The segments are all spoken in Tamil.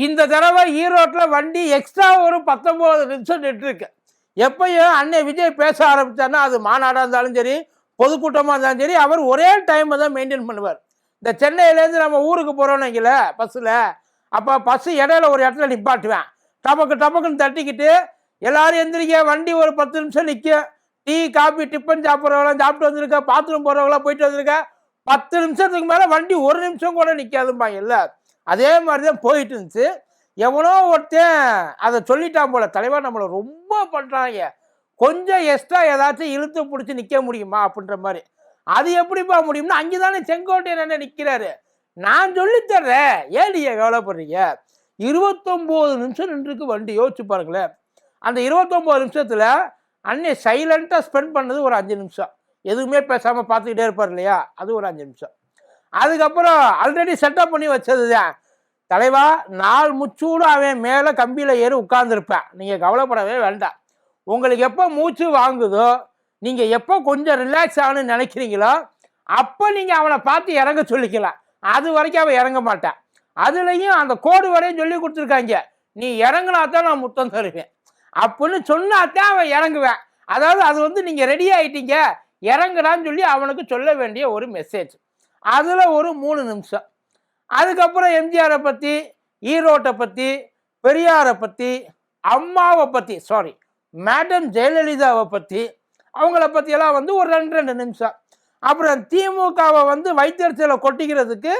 இந்த தடவை ஈரோட்டில் வண்டி எக்ஸ்ட்ரா ஒரு 19 நிமிஷம் நின்றுருக்கு. எப்பயும் அண்ணன் விஜய் பேச ஆரம்பித்தார்னா அது மாநாடாக இருந்தாலும் சரி, பொதுக்கூட்டமாக இருந்தாலும் சரி, அவர் ஒரே டைமை தான் மெயின்டைன் பண்ணுவார். இந்த சென்னையிலேருந்து நம்ம ஊருக்கு போகிறோன்னு வைக்கல பஸ்ஸில், அப்போ பஸ்ஸு இடையில ஒரு இடத்துல நிப்பாட்டுவேன். டபக்குன்னு தட்டிக்கிட்டு எல்லாரும் எந்திரிக்க, வண்டி ஒரு 10 நிமிஷம் நிற்கும். டீ காபி டிஃபன் சாப்பிட்றவங்களாம் சாப்பிட்டு வந்திருக்க, பாத்ரூம் போகிறவங்களாம் போயிட்டு வந்திருக்க. 10 நிமிஷத்துக்கு மேலே வண்டி ஒரு நிமிஷம் கூட நிற்காதும்பாங்க இல்லை. அதே மாதிரி தான் போயிட்டு இருந்துச்சு. எவனோ ஒருத்தன் அதை சொல்லிட்டான் போல, தலைவா நம்மளை ரொம்ப பண்ணுறாங்க, கொஞ்சம் எக்ஸ்ட்ரா ஏதாச்சும் இழுத்து பிடிச்சி நிற்க முடியுமா அப்படின்ற மாதிரி. அது எப்படிப்பா முடியும்னா, அங்கே தானே செங்கோட்டையன் என்ன நிற்கிறாரு, நான் சொல்லித்தர்றேன், ஏன் நீங்கள் கவலைப்படுறீங்க. 29 நிமிஷம் நின்றுருக்கு வண்டி. யோசிச்சு பாருங்களேன். அந்த 29 நிமிஷத்தில் அன்னை சைலண்ட்டாக ஸ்பெண்ட் பண்ணது ஒரு 5 நிமிஷம். எதுவுமே பேசாமல் பார்த்துக்கிட்டே இருப்பார் இல்லையா, அது ஒரு 5 நிமிஷம். அதுக்கப்புறம் ஆல்ரெடி செட்டப் பண்ணி வச்சது தான். தலைவா நாள் முச்சூடு அவன் மேலே கம்பியில் ஏறி உட்கார்ந்துருப்பேன், நீங்கள் கவலைப்படவே வேண்டாம். உங்களுக்கு எப்போ மூச்சு வாங்குதோ, நீங்கள் எப்போ கொஞ்சம் ரிலாக்ஸ் ஆகணும்னு நினைக்கிறீங்களோ, அப்போ நீங்கள் அவனை பார்த்து இறங்க சொல்லிக்கலாம். அது வரைக்கும் அவன் இறங்க மாட்டான். அதுலேயும் அந்த கோடு வரையும் சொல்லி கொடுத்துருக்காங்க, நீ இறங்கினா தான் நான் முத்தம் தருவேன் அப்படின்னு சொன்னாத்தான் அவன் இறங்குவேன். அதாவது அது வந்து நீங்கள் ரெடி ஆகிட்டீங்க இறங்குறான்னு சொல்லி அவனுக்கு சொல்ல வேண்டிய ஒரு மெசேஜ். அதில் ஒரு 3 நிமிஷம். அதுக்கப்புறம் எம்ஜிஆரை பற்றி, ஈரோட்டை பற்றி, பெரியாரை பற்றி, அம்மாவை பற்றி, சாரி மேடம் ஜெயலலிதாவை பற்றி, அவங்கள பற்றியெல்லாம் வந்து ஒரு 2 நிமிஷம். அப்புறம் திமுகவை வந்து வைத்தறிச்சலை கொட்டிக்கிறதுக்கு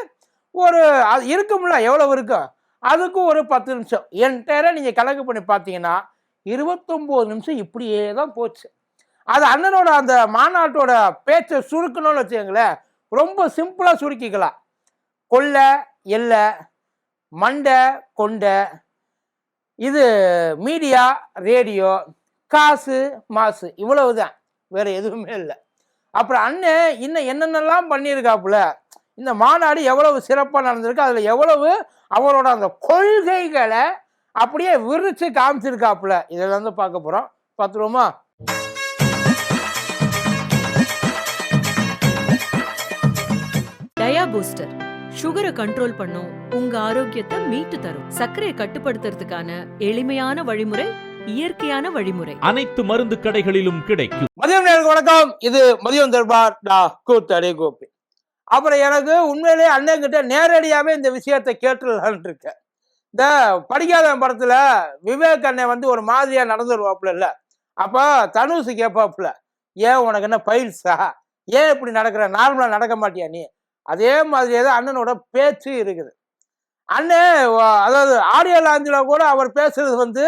ஒரு இருக்கும்ல, எவ்வளவு இருக்கும், அதுக்கு ஒரு 10 நிமிஷம். என்டையராக நீங்கள் கணக்கு பண்ணி பார்த்தீங்கன்னா 29 நிமிஷம் இப்படியே தான் போச்சு. அது அண்ணனோட அந்த மாநாட்டோட பேச்சை சுருக்கணும்னு வச்சுக்கோங்களேன், ரொம்ப சிம்பிளாக சுருக்கிக்கலாம். கொள்ளை எல்லை, மண்டை கொண்டை, இது மீடியா ரேடியோ, காசு மாசு, இவ்வளவு தான், வேற எதுவுமே இல்லை. அப்புறம் அண்ணன் இன்னும் என்னென்னலாம் பண்ணியிருக்காப்புல, இந்த மாநாடு எவ்வளவு சிறப்பாக நடந்திருக்கு, அதில் எவ்வளவு அவரோட அந்த கொள்கைகளை அப்படியே விரிச்சு காமிச்சிருக்காப்புல, இதெல்லாம் வந்து பார்க்க போகிறோம். பார்த்துருவோமா? டயா பூஸ்டர் சுகரை கண்ட்ரோல் பண்ணும், உங்க ஆரோக்கியத்தை மீட்டு தரும். சர்க்கரையை கட்டுப்படுத்துறதுக்கான எளிமையான வழிமுறை, இயற்கையான வழிமுறை. அனைத்து மருந்து கடைகளிலும் கிடைக்கும். மதியம் நேரம் வணக்கம். இது மதியம் தர்பார் கூத்தடி கோப்பி. அப்புறம் எனக்கு உண்மையிலேயே அண்ணன் கிட்ட நேரடியாவே இந்த விஷயத்தை கேட்டுலான் இருக்கேன். இந்த படிக்காத படத்துல விவேக் அண்ணன் வந்து ஒரு மாதிரியா நடந்துருவாப்புல இல்ல, அப்ப தனுஷ் கேட்பாப்புல, ஏன் உனக்கு என்ன பைல்ஸா, ஏன் இப்படி நடக்கிற, நார்மலா நடக்க மாட்டியா நீ. அதே மாதிரியே தான் அண்ணனோட பேச்சு இருக்குது. அண்ணன் அதாவது ஆடியோ லாஞ்சில கூட அவர் பேசுறது வந்து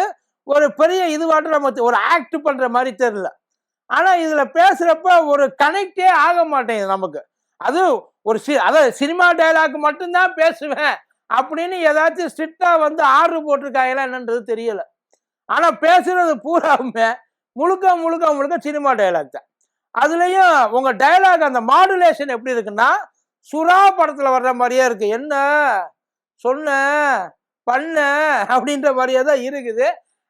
ஒரு பெரிய இதுவாட்டு நம்ம ஒரு ஆக்ட் பண்ற மாதிரி தெரியல. ஆனா இதுல பேசுறப்ப ஒரு கனெக்டே ஆக மாட்டேங்குது நமக்கு. அது ஒரு அதாவது சினிமா டைலாக் மட்டும்தான் பேசுவேன் அப்படின்னு ஏதாச்சும் ஸ்ட்ரிக்டா வந்து ஆர்டர் போட்டிருக்காங்களா என்னன்றது தெரியல. ஆனா பேசுறது பூராவுமே முழுக்க முழுக்க முழுக்க சினிமா டைலாக் தான். அதுலயும் உங்க டைலாக் அந்த மாடுலேஷன் எப்படி இருக்குன்னா, சுறா படத்துல வர்ற மாதிரியே இருக்கு. என்ன சொன்ன பண்ண அப்படின்ற மாதிரியே தான் இருக்குது.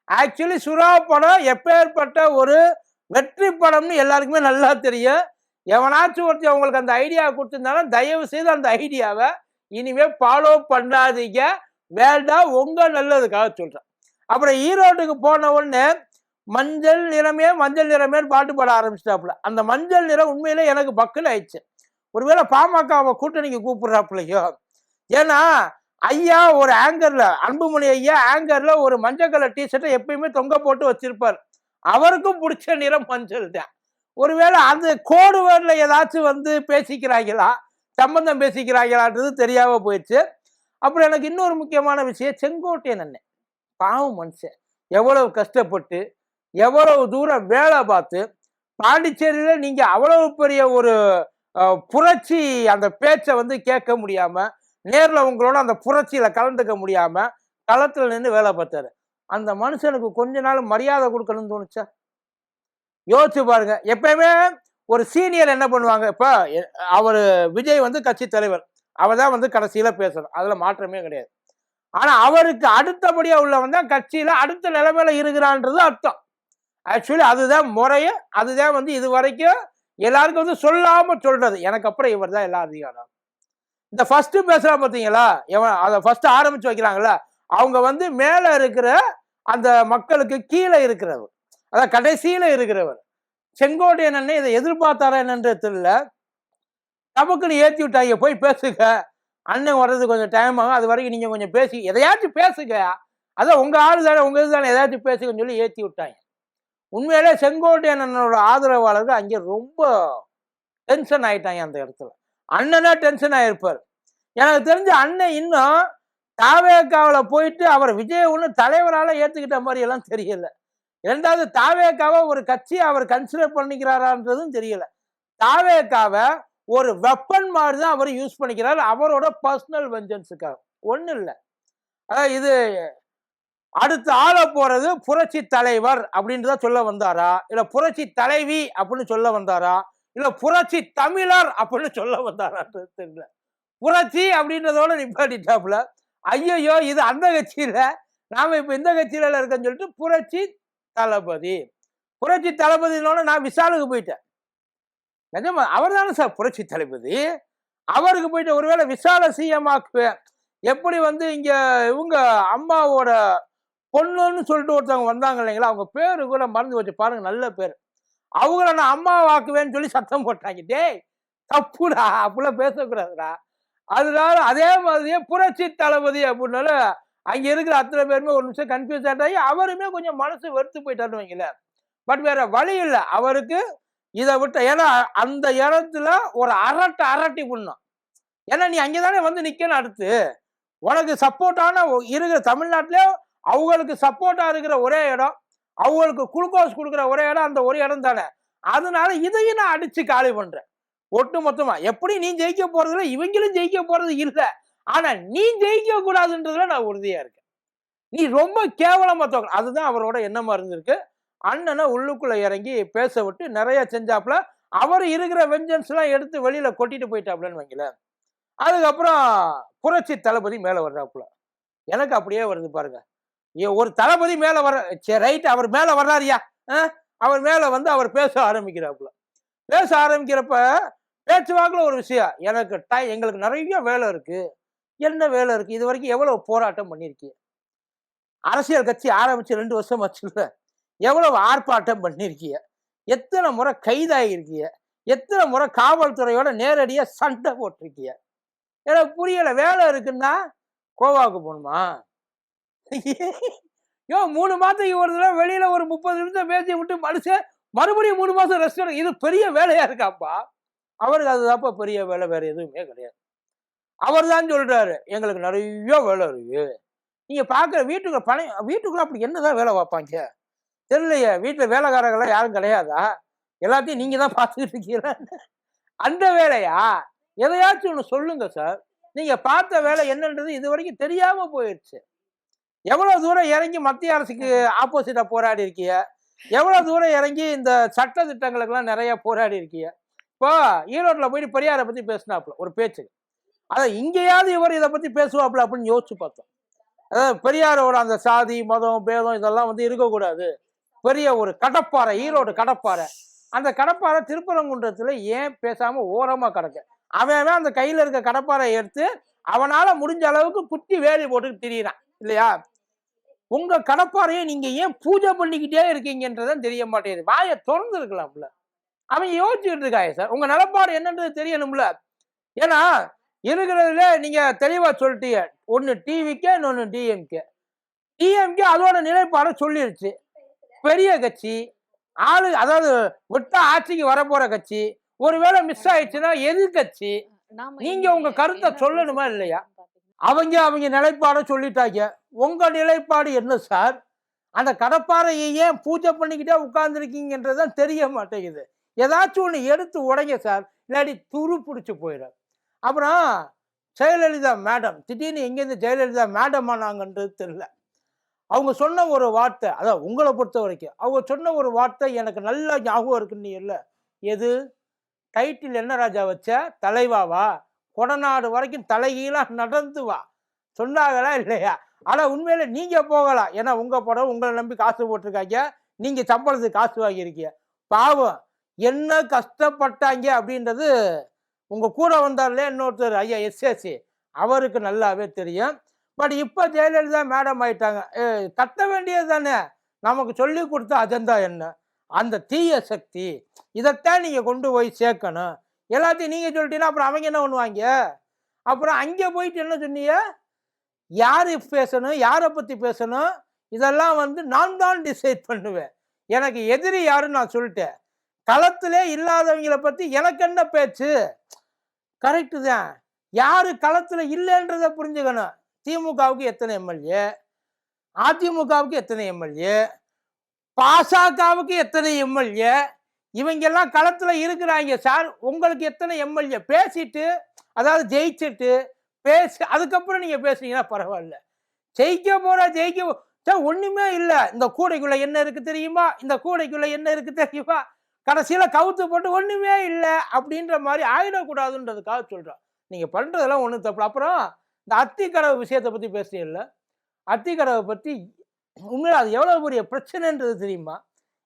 ஆக்சுவலி சுறா படம் எப்பேற்பட்ட ஒரு வெற்றி படம்னு எல்லாருக்குமே நல்லா தெரியும். எவனாச்சும் ஒருத்தர் உங்களுக்கு அந்த ஐடியா கொடுத்துருந்தாலும் தயவு செய்து அந்த ஐடியாவை இனிமே ஃபாலோ பண்ணாதீங்க, வேண்டாம், உங்க நல்லதுக்காக சொல்றேன். அப்புறம் ஈரோட்டுக்கு போன உடனே மஞ்சள் நிறமே பாட்டு பாட ஆரம்பிச்சிட்டாப்புல. அந்த மஞ்சள் நிறம் உண்மையிலே எனக்கு பக்குன்னு ஆயிடுச்சு. ஒருவேளை பாமக கூட்டணிக்கு கூப்பிடுறாப்புலையோ. ஏன்னா ஐயா ஒரு ஆங்கர்ல, அன்புமணி ஐயா ஆங்கர்ல ஒரு மஞ்சள் கலர் டிஷர்ட்டை எப்பயுமே தொங்க போட்டு வச்சிருப்பார். அவருக்கும் பிடிச்ச நிறம் மஞ்சள் தான். ஒருவேளை அந்த கோடு வேர்ல ஏதாச்சும் வந்து பேசிக்கிறாங்களா, சம்பந்தம் பேசிக்கிறாங்களான்றது தெரியாம போயிடுச்சு. அப்புறம் எனக்கு இன்னொரு முக்கியமான விஷயம், செங்கோட்டையன் அண்ணன் பாவம் மனுஷன், எவ்வளவு கஷ்டப்பட்டு எவ்வளவு தூரம் வேலை பார்த்து பாண்டிச்சேரியில நீங்க அவ்வளவு பெரிய ஒரு புரட்சி அந்த பேச்சை வந்து கேட்க முடியாம, நேர்ல உங்களோட அந்த புரட்சியில கலந்துக்க முடியாம களத்துல நின்று வேலை பார்த்தாரு. அந்த மனுஷனுக்கு கொஞ்ச நாள் மரியாதை கொடுக்கணும்னு தோணுச்சா? யோசிச்சு பாருங்க. எப்பயுமே ஒரு சீனியர் என்ன பண்ணுவாங்க, இப்ப அவரு விஜய் வந்து கட்சி தலைவர், அவர் தான் வந்து கடைசியில பேசணும், அதுல மாற்றமே கிடையாது. ஆனா அவருக்கு அடுத்தபடியா உள்ளவன் தான் கட்சியில அடுத்த நிலைமையில இருக்கிறான்றது அர்த்தம். ஆக்சுவலி அதுதான் முறைய, அதுதான் வந்து இது வரைக்கும் எல்லாருக்கும் வந்து சொல்லாம சொல்றது, எனக்கு அப்புறம் இவர் தான் எல்லா அதிகாரம். இந்த ஃபர்ஸ்ட் பேசுறா பார்த்தீங்களா, அதை ஃபர்ஸ்ட் ஆரம்பிச்சு வைக்கிறாங்களா, அவங்க வந்து மேல இருக்கிற அந்த மக்களுக்கு கீழே இருக்கிறவர், அதான் கடைசியில இருக்கிறவர். செங்கோட்டையன் அண்ணன் இதை எதிர்பார்த்தாரா என்னன்றது தெரியல. நமக்குன்னு ஏத்தி விட்டாங்க, போய் பேசுங்க, அண்ணன் வர்றது கொஞ்சம் டைம் ஆகும், அது வரைக்கும் நீங்க கொஞ்சம் பேசி எதையாச்சும் பேசுங்க, அதான் உங்க ஆளு தானே, உங்க இது தானே, ஏதாச்சும் பேசுங்கன்னு சொல்லி ஏத்தி விட்டாங்க. உண்மையிலே செங்கோட்டையன் அண்ணனோட ஆதரவாளர்கள் அங்கே ரொம்ப டென்ஷன் ஆயிட்டாங்க அந்த இடத்துல. அண்ணனா டென்ஷன் ஆயிருப்பார். எனக்கு தெரிஞ்ச அண்ணன் இன்னும் தாவேக்காவில் போயிட்டு அவர் விஜய் ஒன்று தலைவரால ஏத்துக்கிட்ட மாதிரி எல்லாம் தெரியல. இரண்டாவது தாவேக்காவை ஒரு கட்சி அவர் கன்சிடர் பண்ணிக்கிறாரான்றதும் தெரியல. தாவேக்காவை ஒரு வெப்பன் மாதிரி தான் அவர் யூஸ் பண்ணிக்கிறார், அவரோட பர்சனல் வெஞ்சன்ஸுக்காக. ஒன்றும் இல்லை, அதாவது இது அடுத்து ஆள போறது புரட்சி தலைவர் அப்படின்றத சொல்ல வந்தாரா, இல்ல புரட்சி தலைவி அப்படின்னு சொல்ல வந்தாரா, இல்ல புரட்சி தமிழர் அப்படின்னு சொல்ல வந்தாரான்றது தெரியல. புரட்சி அப்படின்றதோட நிப்பாட்டிட்டாப்புல. ஐயோ இது அந்த கட்சியில, நாம இப்ப இந்த கட்சியில இருக்கன்னு சொல்லிட்டு புரட்சி தளபதி. புரட்சி தளபதினோட நான் விஷாலுக்கு போயிட்டேன். நிஜமா அவர் தானே சார் புரட்சி தளபதி. அவருக்கு போயிட்டு ஒருவேளை விஷால சிஎம் ஆக்குவேன். எப்படி வந்து இங்க இவங்க அம்மாவோட பொண்ணுன்னு சொல்லிட்டு ஒருத்தவங்க வந்தாங்க இல்லைங்களா, அவங்க பேரு கூட மறந்து வச்சு பாருங்க, நல்ல பேர். அவங்கள நான் அம்மா வாக்குவேன்னு சொல்லி சத்தம் போட்டாங்க. டேய் தப்புடா, அப்படிலாம் பேசக்கூடாதுடா. அதனால அதே மாதிரியே புரட்சி தளபதி அப்படின்னால அங்க இருக்கிற அத்தனை பேருமே ஒரு நிமிஷம் கன்ஃபியூஸ் ஆட்டாங்க. அவருமே கொஞ்சம் மனசு வெறுத்து போயிட்டாருன்னு வைங்களேன். பட் வேற வழி இல்லை அவருக்கு இதை விட்ட. ஏன்னா அந்த இடத்துல ஒரு அரட்டி பண்ணோம். ஏன்னா நீ அங்கேதானே வந்து நிக்கணும். அடுத்து உனக்கு சப்போர்ட்டான இருக்கிற தமிழ்நாட்டிலே அவங்களுக்கு சப்போர்ட்டா இருக்கிற ஒரே இடம், அவங்களுக்கு குளுக்கோஸ் கொடுக்குற ஒரே இடம் அந்த ஒரு இடம் தானே. அதனால இதையும் நான் அடிச்சு காலி பண்றேன் ஒட்டு மொத்தமா. எப்படி நீ ஜெயிக்க போறதுல இவங்களும் ஜெயிக்க போறது இல்லை, ஆனா நீ ஜெயிக்க கூடாதுன்றதுல நான் உறுதியா இருக்கேன். நீ ரொம்ப கேவலமா தோக்க, அதுதான் அவரோட எண்ணமா இருந்திருக்கு. அண்ணனை உள்ளுக்குள்ள இறங்கி பேச விட்டு நிறைய செஞ்சாப்புல. அவர் இருக்கிற வெஞ்சன்ஸ் எல்லாம் எடுத்து வெளியில கொட்டிட்டு போயிட்டாப்புலன்னு வைங்கள. அதுக்கப்புறம் புரட்சி தளபதி மேல வர்றாப்புல. எனக்கு அப்படியே வருது பாருங்க, ஒரு தளபதி மேல வர்ற, சரி ரைட், அவர் மேல வர்றாருயா, அவர் மேல வந்து அவர் பேச ஆரம்பிக்கிறாப்புல. பேச ஆரம்பிக்கிறப்ப பேச்சுவாக்குல ஒரு விஷயம், எங்களுக்கு நிறைய வேலை இருக்கு. என்ன வேலை இருக்கு? இது வரைக்கும் எவ்வளவு போராட்டம் பண்ணிருக்கீங்க? அரசியல் கட்சி ஆரம்பிச்சு 2 வருஷம் ஆச்சுல்ல, எவ்வளவு ஆர்ப்பாட்டம் பண்ணிருக்கீங்க? எத்தனை முறை கைதாகிருக்கீங்க? எத்தனை முறை காவல்துறையோட நேரடியா சண்டை போட்டிருக்கீங்க? எனக்கு புரியல. வேலை இருக்குன்னா கோவாவுக்கு போகணுமா? 3 மாதத்துக்கு ஒரு தடவை வெளியில ஒரு 30 நிமிஷம் பேசி விட்டு மனுஷன் மறுபடியும் 3 மாசம் ரெஸ்ட் எடுக்க, இது பெரிய வேலையா இருக்காப்பா? அவருக்கு அதுதான்ப்பா பெரிய வேலை, வேற எதுவுமே கிடையாது. அவர் தான் சொல்றாரு, எங்களுக்கு நிறைய வேலை இருக்கு. நீங்க பாக்குற வீட்டுக்குள்ள அப்படி என்னதான் வேலை பார்ப்பாங்க தெரியலையே. வீட்டுல வேலைக்காரங்களாம் யாரும் கிடையாதா? எல்லாத்தையும் நீங்க தான் பார்த்துக்கிட்டு இருக்கீங்களா? அந்த வேலையா? எதையாச்சும் ஒண்ணு சொல்லுங்க சார். நீங்க பார்த்த வேலை என்னன்றது இது வரைக்கும் தெரியாம போயிடுச்சு. எவ்வளவு தூரம் இறங்கி மத்திய அரசுக்கு ஆப்போசிட்டா போராடி இருக்கீங்க, எவ்வளவு தூரம் இறங்கி இந்த சட்ட திட்டங்களுக்கு எல்லாம் நிறைய போராடி இருக்கீங்க. இப்போ ஈரோட்ல போயிட்டு பெரியாரை பத்தி பேசினாப்புல ஒரு பேச்சு, அதான் இங்கேயாவது இவர் இதை பத்தி பேசுவாப்புல அப்படின்னு யோசிச்சு பார்த்தோம். அதாவது பெரியாரோட அந்த சாதி மதம் பேதம் இதெல்லாம் வந்து இருக்கக்கூடாது. பெரிய ஒரு கடப்பாறை, ஈரோடு கடப்பாறை. அந்த கடப்பாறை திருப்பரங்குன்றத்துல ஏன் பேசாம ஓரமா கிடக்கு? அவன் அந்த கையில இருக்க கடப்பாறை எடுத்து அவனால முடிஞ்ச அளவுக்கு குத்தி வேலி போட்டுக்கிட்டு திரியிறான் இல்லையா? உங்க கடப்பாறையை நீங்க ஏன் பூஜை பண்ணிக்கிட்டே இருக்கீங்கன்றதான் தெரிய மாட்டேங்குது. வாயை திறந்து இருக்கலாம்ல. அவன் யோசிச்சுட்டு இருக்காங்க சார். உங்க நிலப்பாடு என்னன்றது தெரியணும்ல. ஏன்னா இருக்கிறதுல நீங்க தெளிவா சொல்லிட்டீங்க, ஒன்னு டிவிக்கே இன்னொன்னு டிஎம்கே. டிஎம்கே அதோட நிலைப்பாட சொல்லிருச்சு. பெரிய கட்சி ஆளு, அதாவது விட்டா ஆட்சிக்கு வரப்போற கட்சி, ஒருவேளை மிஸ் ஆயிடுச்சுன்னா எதிர்கட்சி. நீங்க உங்க கருத்தை சொல்லணுமா இல்லையா? அவங்க நிலைப்பாட சொல்லிட்டாங்க. உங்க நிலைப்பாடு என்ன சார்? அந்த கடப்பாறையை ஏன் பூஜை பண்ணிக்கிட்டே உட்கார்ந்துருக்கீங்கன்றதான் தெரிய மாட்டேங்குது. ஏதாச்சும் ஒன்று எடுத்து உடைங்க சார், இல்லாட்டி துரு பிடிச்சி போயிடும். அப்புறம் ஜெயலலிதா மேடம் திடீர்னு எங்கேருந்து ஜெயலலிதா மேடம் ஆனாங்கன்றது தெரியல. அவங்க சொன்ன ஒரு வார்த்தை, அதான் உங்களை பொறுத்த வரைக்கும் அவங்க சொன்ன ஒரு வார்த்தை எனக்கு நல்லா ஞாபகம் இருக்குன்னு இல்லை. எது? டைட்டில் என்ன ராஜா வச்ச? தலைவாவா? கொடநாடு வரைக்கும் தலைகீழா நடந்து வா சொன்னாங்களா இல்லையா? ஆனா உண்மையில நீங்க போகலாம். ஏன்னா உங்க படம், உங்களை நம்பி காசு போட்டிருக்காங்க, நீங்க சம்பளத்துக்கு காசு வாங்கியிருக்கீங்க. பாவம் என்ன கஷ்டப்பட்டாங்க அப்படின்றது உங்க கூட வந்தார்ல இன்னொருத்தர் ஐயா எஸ்எஸ்சி, அவருக்கு நல்லாவே தெரியும். பட் இப்போ ஜெயலலிதா மேடம் ஆயிட்டாங்க. கட்ட வேண்டியது தானே, நமக்கு சொல்லி கொடுத்த அஜெண்டா என்ன, அந்த தீய சக்தி இதைத்தான் நீங்கள் கொண்டு போய் சேர்க்கணும். எல்லாத்தையும் நீங்கள் சொல்லிட்டீங்கன்னா அப்புறம் அவங்க என்ன பண்ணுவாங்க? அப்புறம் அங்கே போயிட்டு என்ன சொன்னீங்க, யார் பேசணும், யாரை பற்றி பேசணும், இதெல்லாம் வந்து நான் தான் டிசைட் பண்ணுவேன். எனக்கு எதிரி யாருன்னு நான் சொல்லிட்டேன். களத்திலே இல்லாதவங்களை பற்றி எனக்கு என்ன பேச்சு? கரெக்டு தான். யாரு களத்தில் இல்லைன்றதை புரிஞ்சுக்கணும். திமுகவுக்கு எத்தனை எம்எல்ஏ, அதிமுகவுக்கு எத்தனை எம்எல்ஏ, பாசகவுக்கு எத்தனை எம்எல்ஏ, இவங்கெல்லாம் களத்தில் இருக்கிறாங்க சார். உங்களுக்கு எத்தனை எம்எல்ஏ? பேசிட்டு, அதாவது ஜெயிச்சுட்டு பேசி அதுக்கப்புறம் நீங்கள் பேசுனீங்கன்னா பரவாயில்ல. ஜெயிக்க சார் ஒன்றுமே இல்லை. இந்த கூடைக்குள்ளே என்ன இருக்குது தெரியுமா, இந்த கூடைக்குள்ளே என்ன இருக்குது தெரியுமா, கடைசியில் கவுத்து போட்டு ஒன்றுமே இல்லை அப்படின்ற மாதிரி ஆயிடக்கூடாதுன்றதுக்காக சொல்கிறோம். நீங்கள் பண்ணுறதெல்லாம் ஒன்றும் தப்பு. அப்புறம் இந்த அத்திக்கடவு விஷயத்தை பற்றி பேசுறீங்கல்ல, அத்திக்கடவை பற்றி உண்மையில அது எவ்வளோ பெரிய பிரச்சனைன்றது தெரியுமா,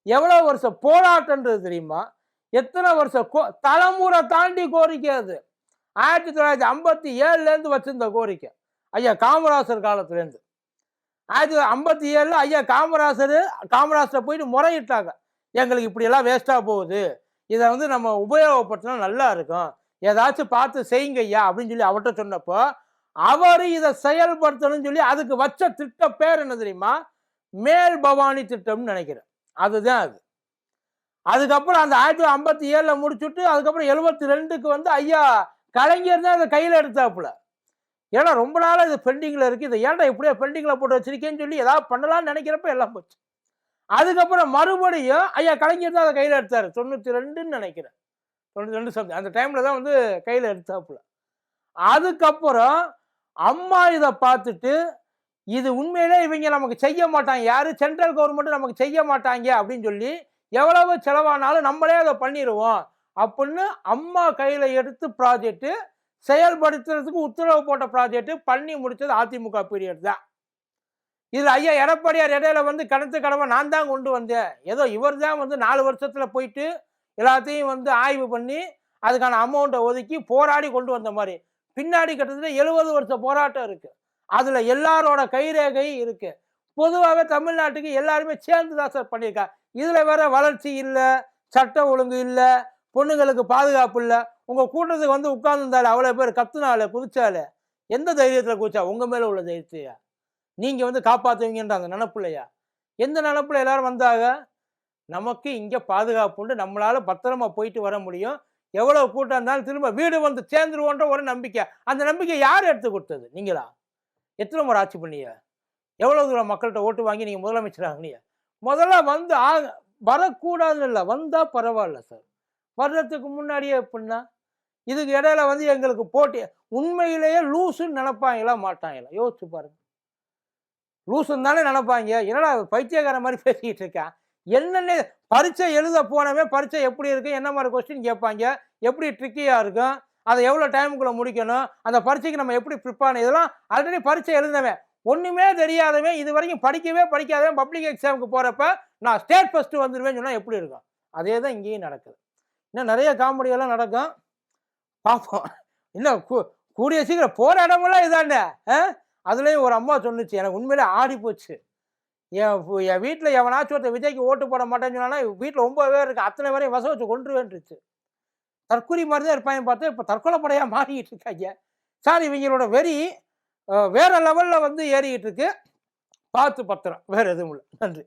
எவ்வளோ வருஷம் போராட்டன்றது தெரியுமா, எத்தனை வருஷம் தலைமுறை தாண்டி கோரிக்கை அது. 1957 வச்சிருந்த கோரிக்கை, ஐயா காமராசர் காலத்துலேருந்து. 1957 ஐயா காமராசரை போயிட்டு முறையிட்டாங்க, எங்களுக்கு இப்படியெல்லாம் வேஸ்ட்டாக போகுது, இதை வந்து நம்ம உபயோகப்படுத்தினா நல்லா இருக்கும், ஏதாச்சும் பார்த்து செய்யுங்க ஐயா அப்படின்னு சொல்லி அவர்கிட்ட சொன்னப்போ, அவர் இதை செயல்படுத்தணும்னு சொல்லி அதுக்கு வச்ச திட்ட பேர் என்ன தெரியுமா, மேல் பவானி திட்டம்னு நினைக்கிறேன். அதுதான் அது. அதுக்கப்புறம் அந்த 1957 முடிச்சுட்டு அதுக்கப்புறம் 72க்கு வந்து ஐயா கலைஞர் தான் அதை கையில் எடுத்தாப்புல. ஏன்னா ரொம்ப நாளாக இது பெண்டிங்கில் இருக்குது, இதை ஏன்டா இப்படியே பெண்டிங்கில் போட்டு வச்சிருக்கேன்னு சொல்லி ஏதாவது பண்ணலாம்னு நினைக்கிறப்ப எல்லாம் போச்சு. அதுக்கப்புறம் மறுபடியும் ஐயா கலைஞர் தான் அதை கையில் எடுத்தார். 92ன்னு நினைக்கிறேன், 92 சம்திங் அந்த டைமில் தான் வந்து கையில் எடுத்தாப்புல. அதுக்கப்புறம் அம்மா இதை பார்த்துட்டு இது உண்மையிலே இவங்க நமக்கு செய்ய மாட்டாங்க, யாரு சென்ட்ரல் கவர்மெண்ட் நமக்கு செய்ய மாட்டாங்க அப்படின்னு சொல்லி எவ்வளவு செலவானாலும் நம்மளே அதை பண்ணிடுவோம் அப்படின்னு அம்மா கையில் எடுத்து ப்ராஜெக்ட் செயல்படுத்துறதுக்கு உத்தரவு போட்ட ப்ராஜெக்ட் பண்ணி முடிச்சது அதிமுக பீரியட் தான். இது ஐயா எடப்பாடியார் இடையில வந்து கணத்து கடமை நான் தான் கொண்டு வந்தேன், ஏதோ இவர் தான் வந்து 4 வருஷத்துல போயிட்டு எல்லாத்தையும் வந்து ஆய்வு பண்ணி அதுக்கான அமௌண்ட்டை ஒதுக்கி போராடி கொண்டு வந்த மாதிரி பின்னாடி கிட்டத்தட்ட 70 வருஷ போராட்டம் இருக்கு. அதுல எல்லாரோட கைரேகை இருக்கு. பொதுவாகவே தமிழ்நாட்டுக்கு எல்லாருமே சேர்ந்து தான் சார் பண்ணியிருக்கா. இதுல வேற வளர்ச்சி இல்லை, சட்ட ஒழுங்கு இல்லை, பொண்ணுங்களுக்கு பாதுகாப்பு இல்லை. உங்க கூட்டத்துக்கு வந்து உட்கார்ந்துருந்தாலே அவ்வளோ பேர் கத்துனாலே குதிச்சாலே எந்த தைரியத்தில் குதிச்சா? உங்க மேல உள்ள தைரியத்தையா நீங்க வந்து காப்பாற்றுவீங்கன்ற அந்த நினப்பு இல்லையா? எந்த நினப்புல எல்லாரும் வந்தாங்க? நமக்கு இங்கே பாதுகாப்புண்டு, நம்மளால பத்திரமா போயிட்டு வர முடியும், எவ்வளவு கூட்டம் இருந்தாலும் திரும்ப வீடு வந்து சேர்ந்துருவோன்ற ஒரு நம்பிக்கை. அந்த நம்பிக்கை யார் எடுத்து கொடுத்தது? நீங்களா? எத்தனை முறை ஆட்சி பண்ணீங்க? எவ்வளவு தூரம் மக்கள்கிட்ட ஓட்டு வாங்கி நீங்க முதலமைச்சர் ஆகுனீங்க? முதல்ல வந்து வரக்கூடாதுன்னு இல்லை, வந்தா பரவாயில்ல சார். வர்றதுக்கு முன்னாடியே எப்படின்னா இதுக்கு இடையில வந்து எங்களுக்கு போட்டி. உண்மையிலேயே லூசுன்னு நினைப்பாங்களா மாட்டாங்களா? யோசிச்சு பாருங்க. லூசுன்னு தானே நினைப்பாங்க. என்னடா பைத்தியக்கார மாதிரி பேசிக்கிட்டு இருக்கேன். என்னென்ன பரீட்சை எழுத போனவே பரீட்சை எப்படி இருக்கு, என்ன மாதிரி கொஸ்டின் கேட்பாங்க, எப்படி ட்ரிக்கியா இருக்கும், அதை எவ்வளோ டைமுக்குள்ள முடிக்கணும், அந்த பரீட்சைக்கு நம்ம எப்படி ப்ரிப்பேர், இதெல்லாம் ஆல்ரெடி பரீட்சை எழுதினவன், ஒன்றுமே தெரியாதவன், இது வரைக்கும் படிக்காதவன் பப்ளிக் எக்ஸாமுக்கு போகிறப்ப நான் ஸ்டேட் ஃபர்ஸ்ட் வந்துடுவேன்னு சொன்னால் எப்படி இருக்கும்? அதே தான் இங்கேயும் நடக்குது. இன்னும் நிறைய காமெடியெல்லாம் நடக்கும், பார்ப்போம். இன்னும் கூடிய சீக்கிரம் போகிற இடமெல்லாம் இதாண்ட. அதுலேயும் ஒரு அம்மா சொன்னிச்சு, எனக்கு உண்மையிலே ஆடி போச்சு. என் வீட்டில் எவனாச்சும் ஒருத்தர் விஜய்க்கு ஓட்டு போட மாட்டேன்னு சொன்னா வீட்டில் 9 பேர் இருக்கு, அத்தனை பேரையும் வச வச்சு கொண்டுருவேன்ருச்சு. தற்கொலை மாதிரி தான் இருப்பாங்க பார்த்தா இப்போ தற்கொலை படையாக மாறிக்கிட்டு இருக்காங்க சார். இவங்களோட வெறி வேற லெவலில் வந்து ஏறிக்கிட்டு இருக்கு. பார்த்து பத்திரம், வேற எதுவும் இல்லை. நன்றி.